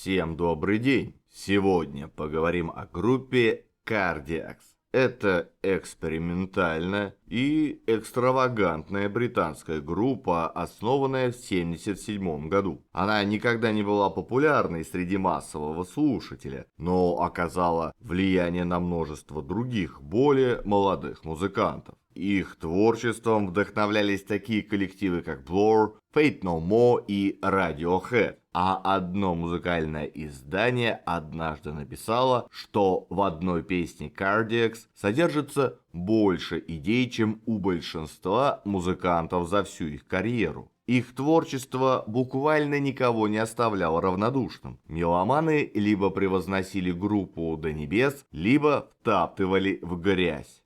Всем добрый день! Сегодня поговорим о группе Cardiacs. Это экспериментальная и экстравагантная британская группа, основанная в 1977 году. Она никогда не была популярной среди массового слушателя, но оказала влияние на множество других, более молодых музыкантов. Их творчеством вдохновлялись такие коллективы, как Blur, Faith No More и Radiohead. А одно музыкальное издание однажды написало, что в одной песне Cardiacs содержится больше идей, чем у большинства музыкантов за всю их карьеру. Их творчество буквально никого не оставляло равнодушным. Меломаны либо превозносили группу до небес, либо втаптывали в грязь.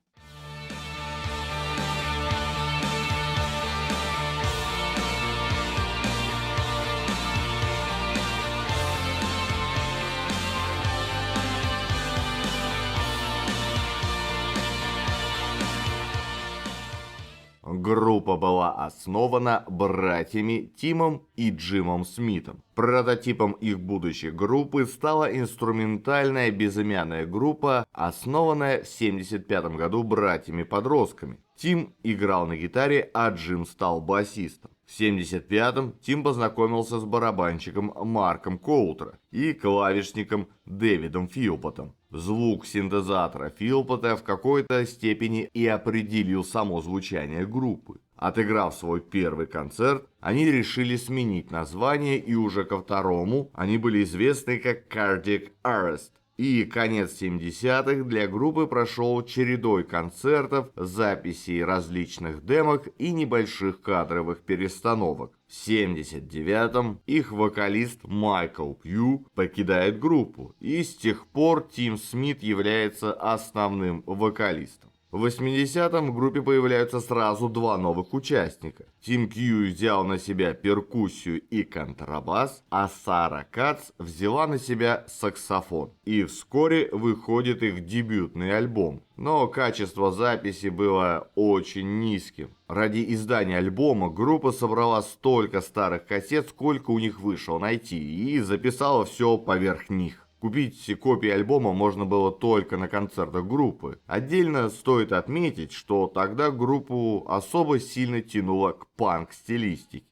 Группа была основана братьями Тимом и Джимом Смитом. Прототипом их будущей группы стала инструментальная безымянная группа, основанная в 1975 году братьями-подростками. Тим играл на гитаре, а Джим стал басистом. В 1975-м Тим познакомился с барабанщиком Марком Коутра и клавишником Дэвидом Филпотом. Звук синтезатора Филпота в какой-то степени и определил само звучание группы. Отыграв свой первый концерт, они решили сменить название, и уже ко второму они были известны как Cardiac Arrest. И конец 70-х для группы прошел чередой концертов, записей различных демок и небольших кадровых перестановок. В 79-м их вокалист Майкл Пью покидает группу, и с тех пор Тим Смит является основным вокалистом. В 80-м в группе появляются сразу два новых участника. Тим Кью взял на себя перкуссию и контрабас, а Сара Кац взяла на себя саксофон. И вскоре выходит их дебютный альбом. Но качество записи было очень низким. Ради издания альбома группа собрала столько старых кассет, сколько у них вышло найти, и записала все поверх них. Купить копии альбома можно было только на концертах группы. Отдельно стоит отметить, что тогда группу особо сильно тянуло к панк-стилистике.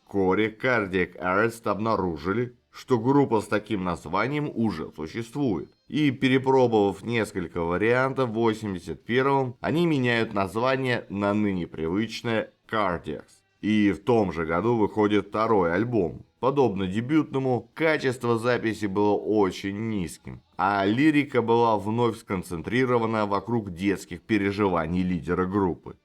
Вскоре Cardiac Arrest обнаружили, что группа с таким названием уже существует. И перепробовав несколько вариантов, в 81-м они меняют название на ныне привычное Cardiacs. И в том же году выходит второй альбом. Подобно дебютному, качество записи было очень низким, а лирика была вновь сконцентрирована вокруг детских переживаний лидера группы.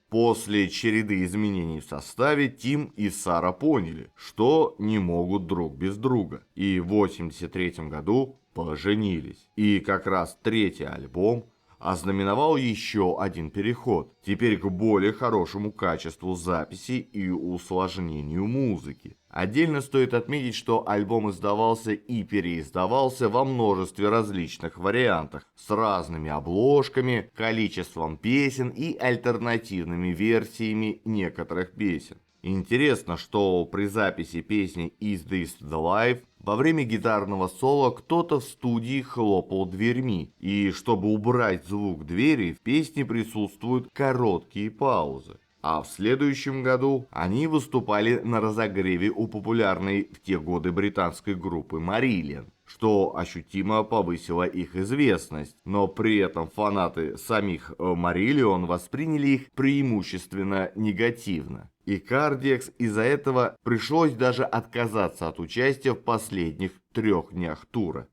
После череды изменений в составе Тим и Сара поняли, что не могут друг без друга, и в 1983 году поженились. И как раз третий альбом ознаменовал еще один переход, теперь к более хорошему качеству записи и усложнению музыки. Отдельно стоит отметить, что альбом издавался и переиздавался во множестве различных вариантах, с разными обложками, количеством песен и альтернативными версиями некоторых песен. Интересно, что при записи песни «Is This the Life» во время гитарного соло кто-то в студии хлопал дверьми, и чтобы убрать звук двери, в песне присутствуют короткие паузы. А в следующем году они выступали на разогреве у популярной в те годы британской группы Marillion, что ощутимо повысило их известность, но при этом фанаты самих Marillion восприняли их преимущественно негативно. И Cardiacs из-за этого пришлось даже отказаться от участия в последних 3 днях тура.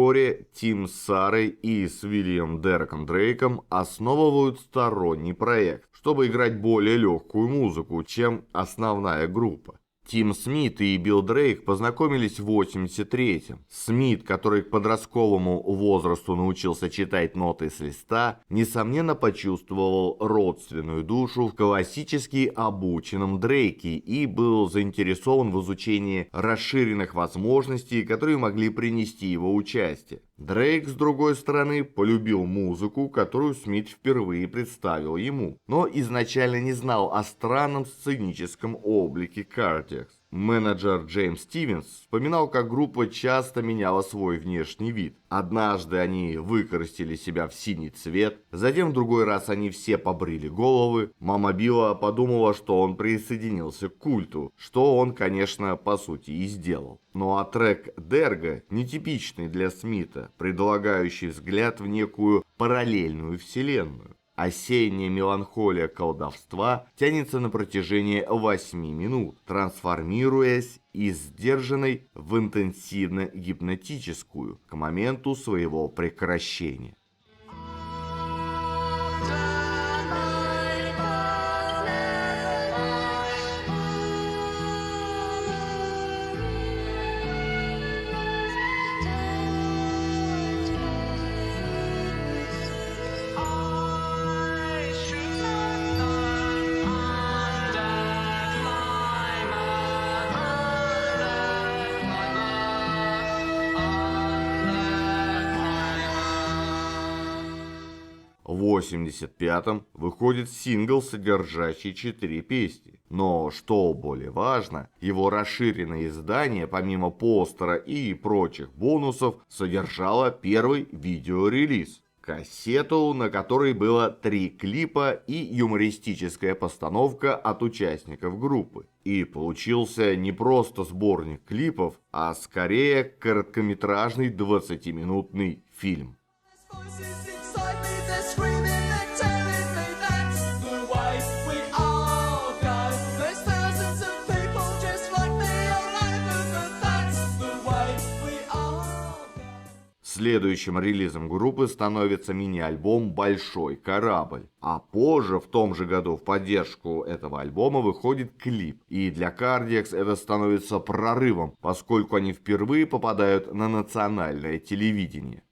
Вскоре Тим с Сарой и с Уильям Дереком Дрейком основывают сторонний проект, чтобы играть более легкую музыку, чем основная группа. Тим Смит и Билл Дрейк познакомились в 1983-м. Смит, который к подростковому возрасту научился читать ноты с листа, несомненно почувствовал родственную душу в классически обученном Дрейке и был заинтересован в изучении расширенных возможностей, которые могли принести его участие. Дрейк, с другой стороны, полюбил музыку, которую Смит впервые представил ему, но изначально не знал о странном сценическом облике Cardiacs. Менеджер Джеймс Стивенс вспоминал, как группа часто меняла свой внешний вид. Однажды они выкрасили себя в синий цвет, затем в другой раз они все побрили головы. Мама Билла подумала, что он присоединился к культу, что он, конечно, по сути и сделал. Ну а трек «Дерго», нетипичный для Смита, предлагающий взгляд в некую параллельную вселенную. Осенняя меланхолия колдовства тянется на протяжении 8 минут, трансформируясь из сдержанной в интенсивно-гипнотическую к моменту своего прекращения. В 1985-м выходит сингл, содержащий 4 песни. Но, что более важно, его расширенное издание, помимо постера и прочих бонусов, содержало первый видеорелиз. Кассету, на которой было 3 клипа и юмористическая постановка от участников группы. И получился не просто сборник клипов, а скорее короткометражный 20-минутный фильм. Следующим релизом группы становится мини-альбом «Большой корабль». А позже, в том же году, в поддержку этого альбома выходит клип. И для Cardiacs это становится прорывом, поскольку они впервые попадают на национальное телевидение.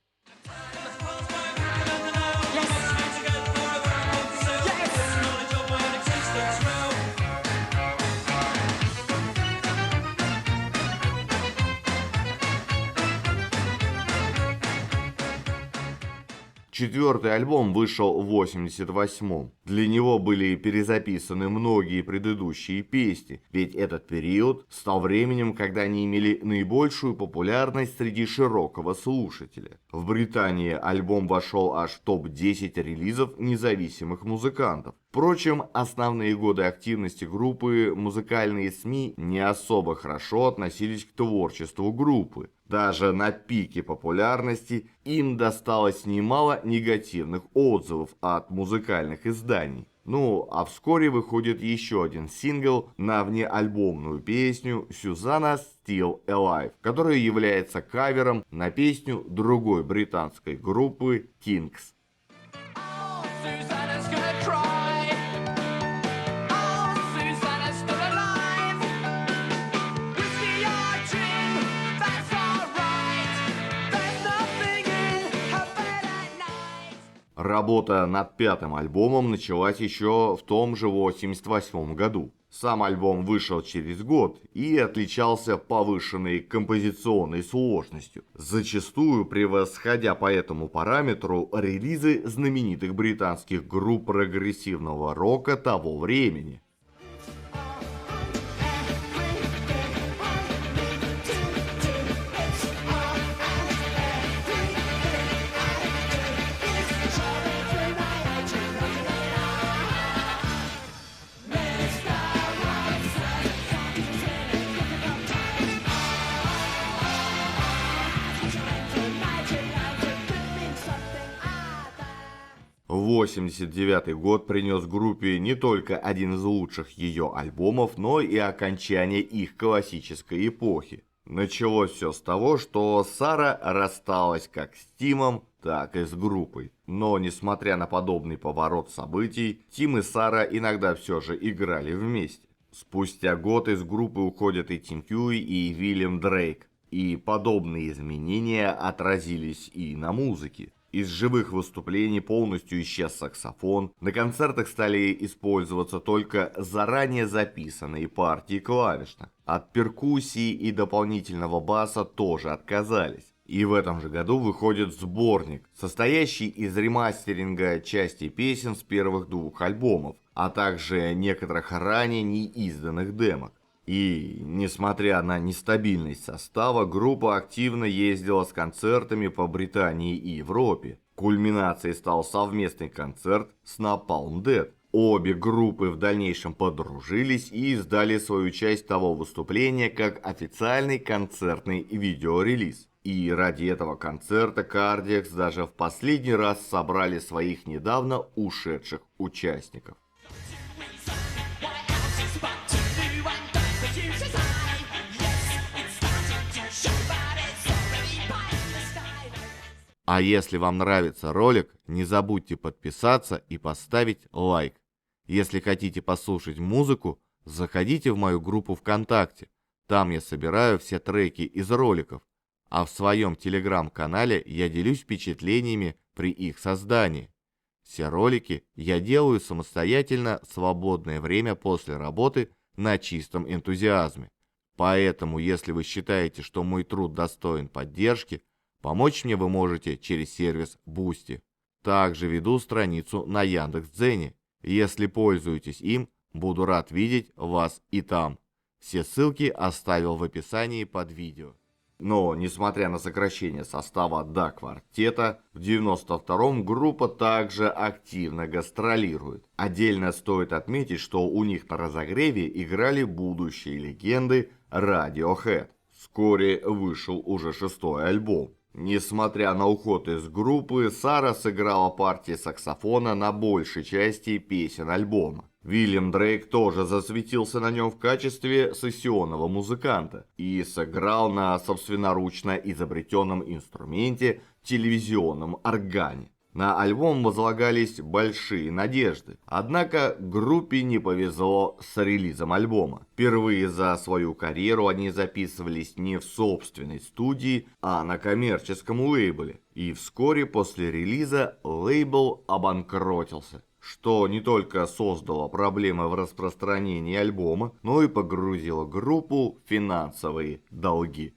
Четвертый альбом вышел в 1988-м. Для него были перезаписаны многие предыдущие песни, ведь этот период стал временем, когда они имели наибольшую популярность среди широкого слушателя. В Британии альбом вошел аж в топ-10 релизов независимых музыкантов. Впрочем, основные годы активности группы музыкальные СМИ не особо хорошо относились к творчеству группы. Даже на пике популярности им досталось немало негативных отзывов от музыкальных изданий. Ну, а вскоре выходит еще один сингл на внеальбомную песню «Susanna Still Alive», которая является кавером на песню другой британской группы Kinks. Работа над пятым альбомом началась еще в том же 1988 году. Сам альбом вышел через год и отличался повышенной композиционной сложностью, зачастую превосходя по этому параметру релизы знаменитых британских групп прогрессивного рока того времени. В 1989 год принес группе не только один из лучших ее альбомов, но и окончание их классической эпохи. Началось все с того, что Сара рассталась как с Тимом, так и с группой. Но, несмотря на подобный поворот событий, Тим и Сара иногда все же играли вместе. Спустя год из группы уходят и Тим Кьюи, и Вильям Дрейк. И подобные изменения отразились и на музыке. Из живых выступлений полностью исчез саксофон, на концертах стали использоваться только заранее записанные партии клавишных. От перкуссии и дополнительного баса тоже отказались. И в этом же году выходит сборник, состоящий из ремастеринга части песен с первых двух альбомов, а также некоторых ранее неизданных демок. И, несмотря на нестабильность состава, группа активно ездила с концертами по Британии и Европе. Кульминацией стал совместный концерт с Napalm Death. Обе группы в дальнейшем подружились и издали свою часть того выступления как официальный концертный видеорелиз. И ради этого концерта Cardiacs даже в последний раз собрали своих недавно ушедших участников. А если вам нравится ролик, не забудьте подписаться и поставить лайк. Если хотите послушать музыку, заходите в мою группу ВКонтакте. Там я собираю все треки из роликов. А в своем телеграм-канале я делюсь впечатлениями при их создании. Все ролики я делаю самостоятельно в свободное время после работы на чистом энтузиазме. Поэтому, если вы считаете, что мой труд достоин поддержки, помочь мне вы можете через сервис Boosty. Также веду страницу на Яндекс.Дзене. Если пользуетесь им, буду рад видеть вас и там. Все ссылки оставил в описании под видео. Но, несмотря на сокращение состава до квартета, в 92-м группа также активно гастролирует. Отдельно стоит отметить, что у них на разогреве играли будущие легенды Radiohead. Вскоре вышел уже 6-й альбом. Несмотря на уход из группы, Сара сыграла партии саксофона на большей части песен альбома. Вильям Дрейк тоже засветился на нем в качестве сессионного музыканта и сыграл на собственноручно изобретенном инструменте телевизионном органе. На альбом возлагались большие надежды, однако группе не повезло с релизом альбома. Впервые за свою карьеру они записывались не в собственной студии, а на коммерческом лейбле. И вскоре после релиза лейбл обанкротился, что не только создало проблемы в распространении альбома, но и погрузило группу в финансовые долги.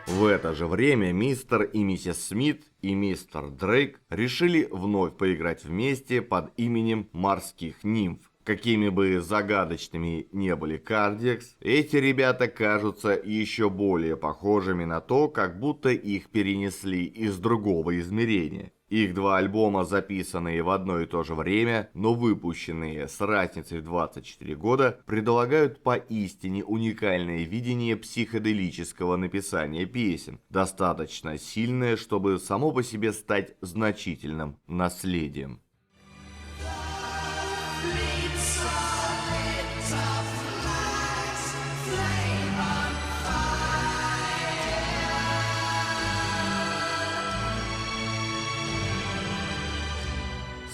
В это же время мистер и миссис Смит и мистер Дрейк решили вновь поиграть вместе под именем морских нимф. Какими бы загадочными не были Cardiacs, эти ребята кажутся еще более похожими на то, как будто их перенесли из другого измерения. Их два альбома, записанные в одно и то же время, но выпущенные с разницей в 24 года, предлагают поистине уникальное видение психоделического написания песен, достаточно сильное, чтобы само по себе стать значительным наследием.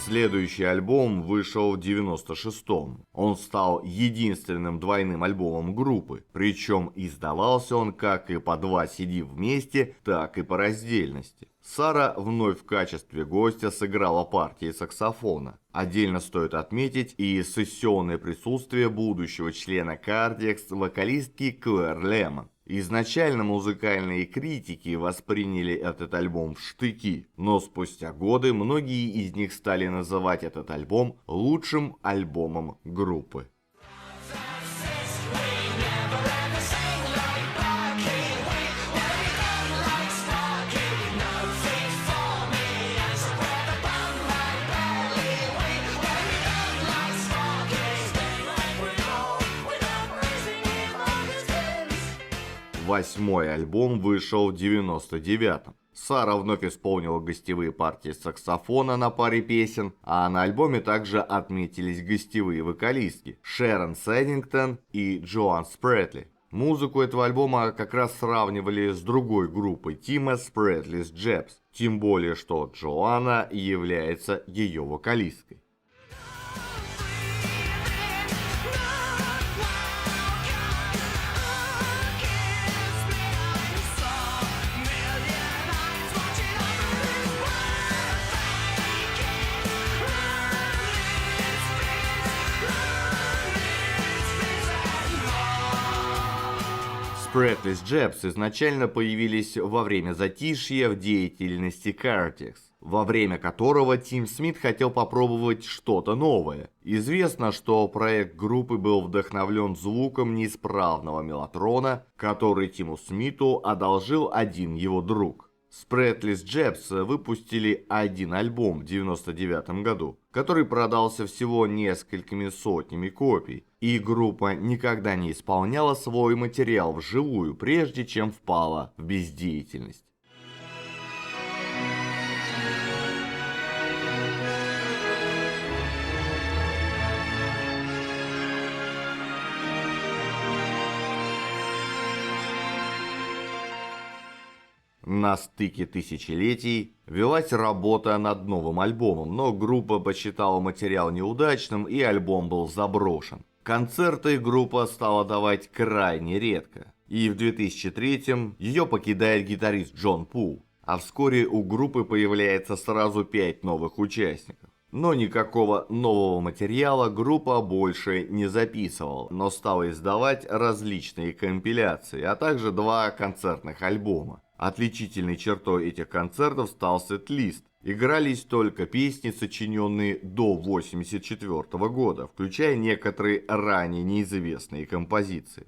Следующий альбом вышел в 96-м. Он стал единственным двойным альбомом группы, причем издавался он как и по два CD вместе, так и по раздельности. Сара вновь в качестве гостя сыграла партии саксофона. Отдельно стоит отметить и сессионное присутствие будущего члена Cardiacs, вокалистки Клэр Лемон. Изначально музыкальные критики восприняли этот альбом в штыки, но спустя годы многие из них стали называть этот альбом лучшим альбомом группы. Восьмой альбом вышел в 99-м. Сара вновь исполнила гостевые партии саксофона на паре песен, а на альбоме также отметились гостевые вокалистки Шерон Сэддингтон и Джоан Спрэтли. Музыку этого альбома как раз сравнивали с другой группой Тима Spratly's Jabs, тем более что Джоанна является ее вокалисткой. Spratly's Jabs изначально появились во время затишья в деятельности Cardiacs, во время которого Тим Смит хотел попробовать что-то новое. Известно, что проект группы был вдохновлен звуком неисправного меллотрона, который Тиму Смиту одолжил один его друг. Spratly's Jabs выпустили один альбом в 1999 году, который продался всего несколькими сотнями копий, и группа никогда не исполняла свой материал вживую, прежде чем впала в бездеятельность. На стыке тысячелетий велась работа над новым альбомом, но группа посчитала материал неудачным и альбом был заброшен. Концерты группа стала давать крайне редко, и в 2003-м ее покидает гитарист Джон Пул, а вскоре у группы появляется сразу 5 новых участников. Но никакого нового материала группа больше не записывала, но стала издавать различные компиляции, а также 2 концертных альбома. Отличительной чертой этих концертов стал сет-лист. Игрались только песни, сочиненные до 1984 года, включая некоторые ранее неизвестные композиции.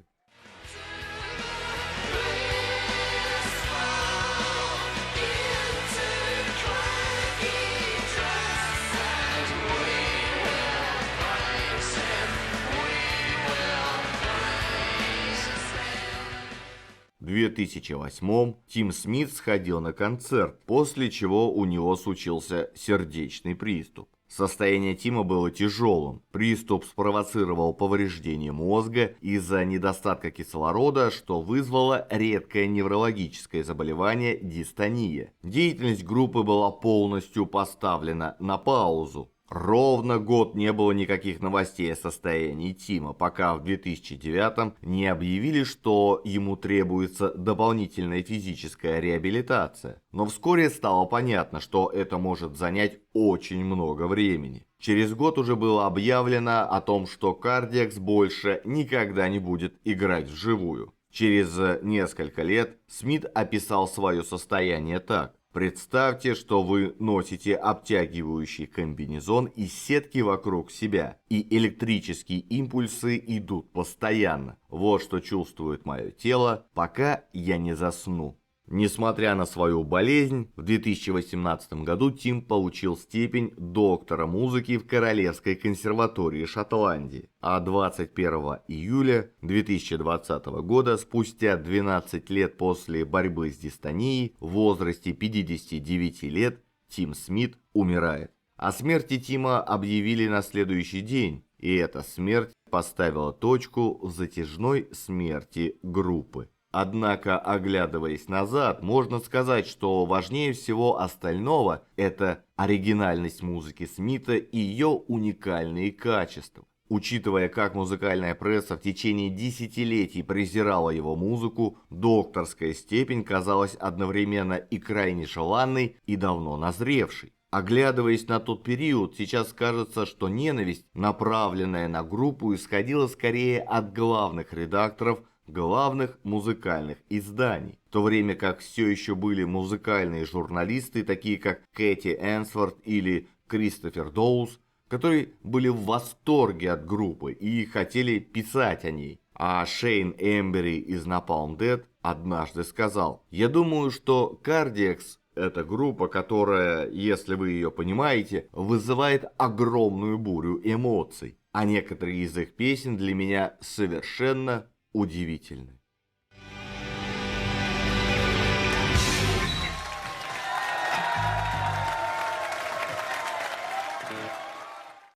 В 2008-м Тим Смит сходил на концерт, после чего у него случился сердечный приступ. Состояние Тима было тяжелым. Приступ спровоцировал повреждение мозга из-за недостатка кислорода, что вызвало редкое неврологическое заболевание дистония. Деятельность группы была полностью поставлена на паузу. Ровно год не было никаких новостей о состоянии Тима, пока в 2009-м не объявили, что ему требуется дополнительная физическая реабилитация. Но вскоре стало понятно, что это может занять очень много времени. Через год уже было объявлено о том, что Cardiacs больше никогда не будет играть вживую. Через несколько лет Смит описал свое состояние так. Представьте, что вы носите обтягивающий комбинезон из сетки вокруг себя, и электрические импульсы идут постоянно. Вот что чувствует мое тело, пока я не засну. Несмотря на свою болезнь, в 2018 году Тим получил степень доктора музыки в Королевской консерватории Шотландии, а 21 июля 2020 года, спустя 12 лет после борьбы с дистонией, в возрасте 59 лет, Тим Смит умирает. О смерти Тима объявили на следующий день, и эта смерть поставила точку в затяжной смерти группы. Однако, оглядываясь назад, можно сказать, что важнее всего остального – это оригинальность музыки Смита и ее уникальные качества. Учитывая, как музыкальная пресса в течение десятилетий презирала его музыку, докторская степень казалась одновременно и крайне желанной, и давно назревшей. Оглядываясь на тот период, сейчас кажется, что ненависть, направленная на группу, исходила скорее от главных редакторов главных музыкальных изданий, в то время как все еще были музыкальные журналисты, такие как Кэти Энсворт или Кристофер Доус, которые были в восторге от группы и хотели писать о ней. А Шейн Эмбери из Napalm Death однажды сказал: «Я думаю, что Cardiacs — это группа, которая, если вы ее понимаете, вызывает огромную бурю эмоций, а некоторые из их песен для меня совершенно удивительны».